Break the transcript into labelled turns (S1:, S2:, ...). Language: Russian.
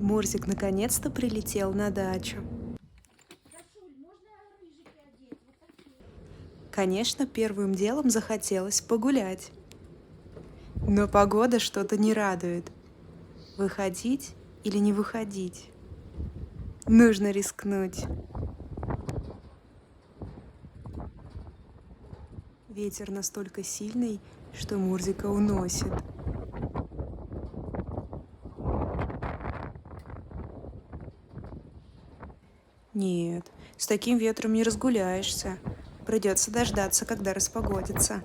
S1: Мурзик наконец-то прилетел на дачу. Конечно, первым делом захотелось погулять. Но погода что-то не радует. Выходить или не выходить? Нужно рискнуть. Ветер настолько сильный, что Мурзика уносит. Нет, с таким ветром не разгуляешься. Придется дождаться, когда распогодится.